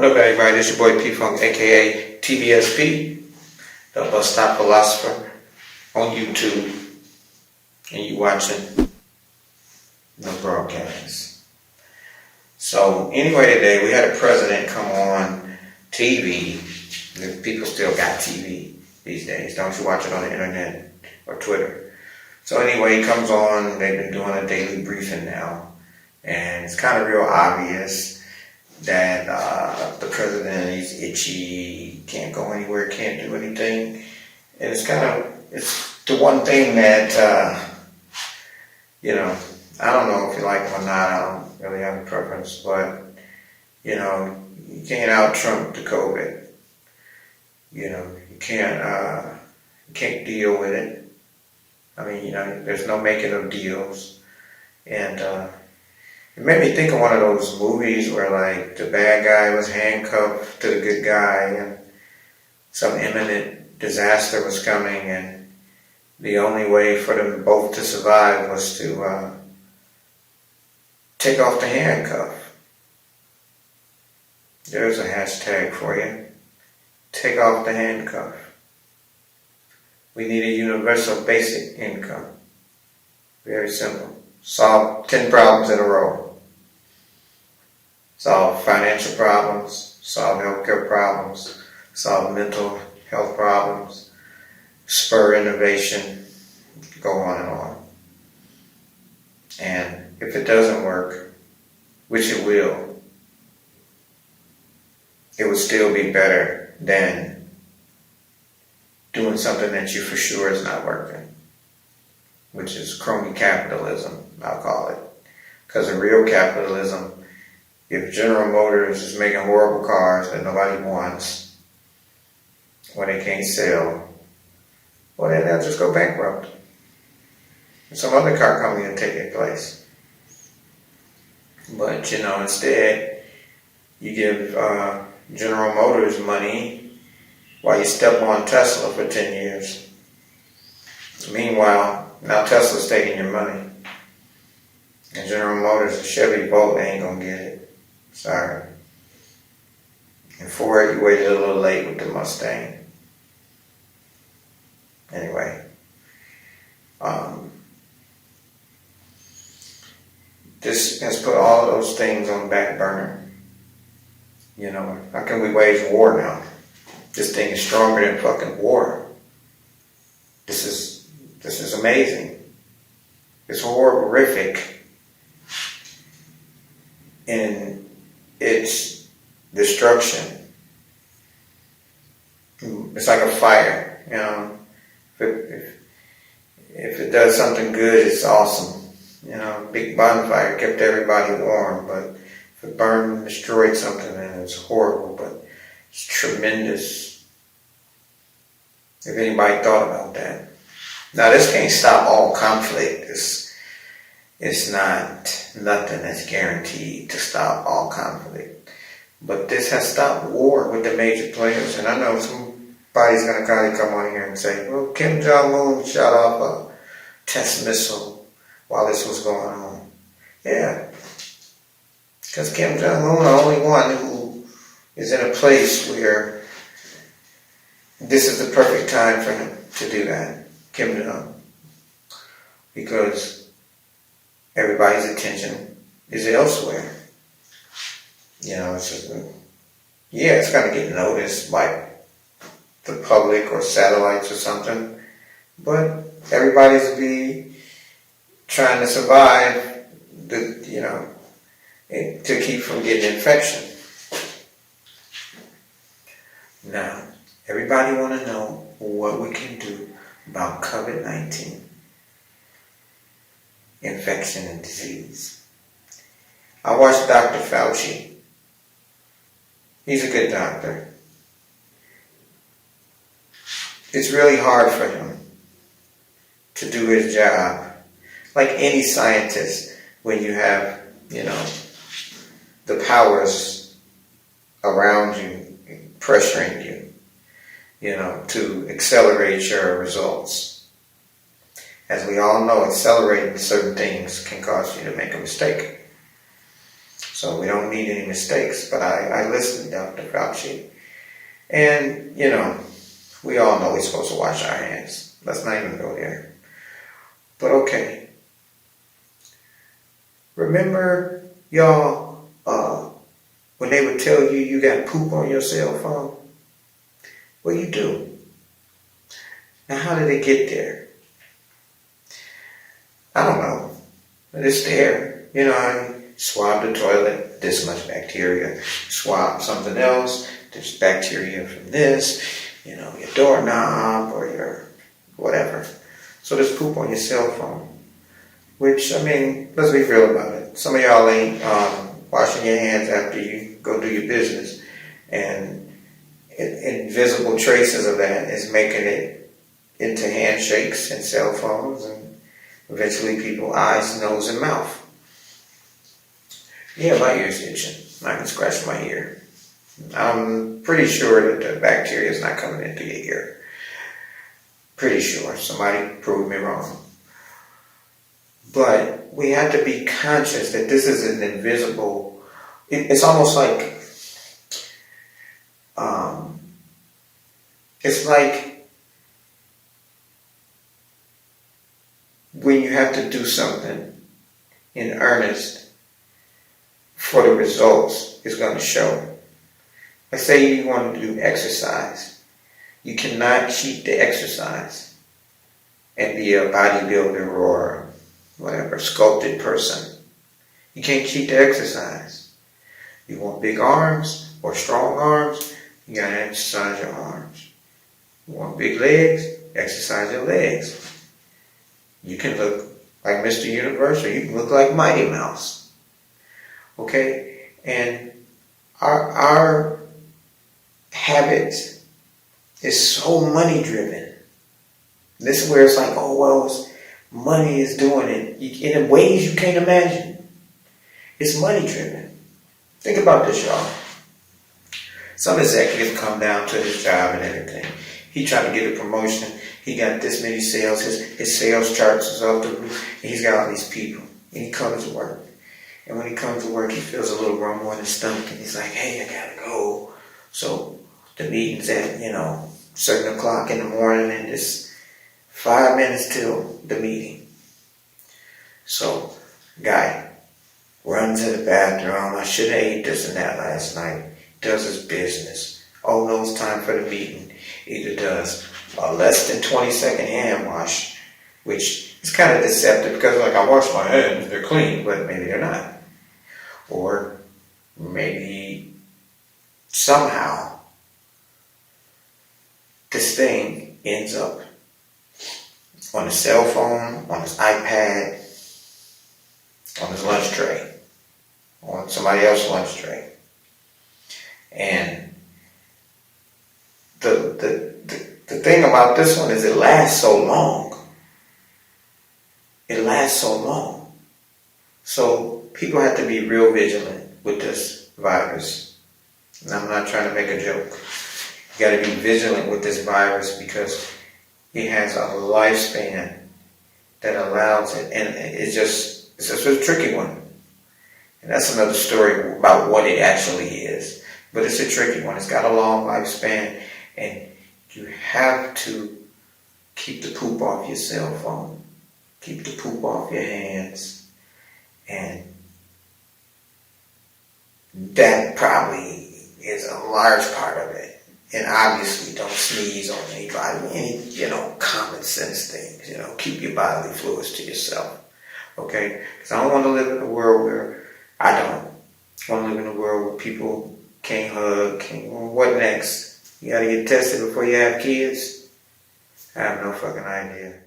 What up, everybody? This your boy P-Funk, aka Tbsp, the bus stop philosopher on YouTube, and you watching the broadcast. So anyway, today we had a president come on TV. People still got TV these days. Don't you watch it on the internet or Twitter? So anyway, he comes on. They've been doing a daily briefing now, and it's kind of real obvious that the president is itchy, can't go anywhere, can't do anything. And it's the one thing that, I don't know if you like him or not, I don't really have a preference, but, you can't out-Trump the COVID. You can't deal with it. I mean, there's no making of deals. And, it made me think of one of those movies where, like, the bad guy was handcuffed to the good guy and some imminent disaster was coming, and the only way for them both to survive was to take off the handcuff. There's a hashtag for you. Take off the handcuff. We need a universal basic income. Very simple. Solve 10 problems in a row. Solve financial problems, solve healthcare problems, solve mental health problems, spur innovation, go on and on. And if it doesn't work, which it will still be better than doing something that you for sure is not working, which is crony capitalism, I'll call it. Because in real capitalism, if General Motors is making horrible cars that nobody wants, when they can't sell, well, then they'll just go bankrupt. And some other car company will take their place. But, instead, you give General Motors money while you step on Tesla for 10 years. Meanwhile, now Tesla's taking your money. And General Motors, the Chevy Volt, they ain't gonna get it. Sorry. And Ford, you waited a little late with the Mustang. Anyway. This has put all of those things on the back burner. How can we wage war now? This thing is stronger than fucking war. This is amazing. It's horrific in its destruction. It's like a fire, If it does something good, it's awesome. Big bonfire kept everybody warm, but if it burned and destroyed something, then it's horrible, but it's tremendous. If anybody thought about that. Now, this can't stop all conflict. It's not nothing that's guaranteed to stop all conflict. But this has stopped war with the major players. And I know somebody's going to kind of come on here and say, well, Kim Jong-un shot off a test missile while this was going on. Yeah. Because Kim Jong-un, the only one who is in a place where this is the perfect time for him to do that. Kim Jong. Because everybody's attention is elsewhere. It's going to get noticed by the public or satellites or something, but everybody's be trying to survive, to keep from getting infection. Now, everybody want to know what we can do about COVID-19. Infection and disease. I watched Dr. Fauci. He's a good doctor. It's really hard for him to do his job. Like any scientist, when you have, the powers around you, pressuring you, to accelerate your results. As we all know, accelerating certain things can cause you to make a mistake. So we don't need any mistakes. But I listened to Dr. Fauci. And, we all know we're supposed to wash our hands. Let's not even go there. But okay. Remember, y'all, when they would tell you you got poop on your cell phone? Well, you do. Now, how did it get there? I don't know. But it's there. I swab the toilet, this much bacteria. Swab something else, there's bacteria from this, your doorknob or your whatever. So there's poop on your cell phone. Which, let's be real about it. Some of y'all ain't washing your hands after you go do your business. And invisible traces of that is making it into handshakes and cell phones and eventually people's eyes, nose, and mouth. Yeah, my ear's itching. I can scratch my ear. I'm pretty sure that the bacteria is not coming into your ear. Pretty sure. Somebody prove me wrong. But we have to be conscious that this is an invisible. It's almost like it's like when you have to do something in earnest for the results it's going to show. Let's say you want to do exercise. You cannot cheat the exercise and be a bodybuilder or whatever, sculpted person. You can't cheat the exercise. You want big arms or strong arms, you gotta exercise your arms. You want big legs, exercise your legs. You can look like Mr. Universe or you can look like Mighty Mouse. Okay? And our habits is so money driven. This is where it's like, money is doing it in ways you can't imagine. It's money driven. Think about this, y'all. Some executive come down to his job and everything. He trying to get a promotion. He got this many sales. His sales charts is off the roof. And he's got all these people. And he comes to work. And when he comes to work, he feels a little rumble in his stomach. And he's like, hey, I gotta go. So the meeting's at, certain o'clock in the morning. And it's 5 minutes till the meeting. So, guy runs to the bathroom. I should have ate this and that last night. Does his business. Oh no, it's time for the meeting. Either does a less than 20-second hand wash, which is kind of deceptive because I wash my hands, they're clean, but maybe they're not. Or maybe somehow this thing ends up on his cell phone, on his iPad, on his lunch tray, on somebody else's lunch tray. And the thing about this one is it lasts so long. It lasts so long. So people have to be real vigilant with this virus. And I'm not trying to make a joke. You got to be vigilant with this virus because it has a lifespan that allows it, and it's just a tricky one. And that's another story about what it actually is. But it's a tricky one. It's got a long lifespan, and you have to keep the poop off your cell phone. Keep the poop off your hands. And that probably is a large part of it. And obviously don't sneeze on anybody. Any, common sense things. Keep your bodily fluids to yourself. Okay? Because I don't want to live in a world where I want to live in a world where people can't hug, what next? You gotta get tested before you have kids? I have no fucking idea.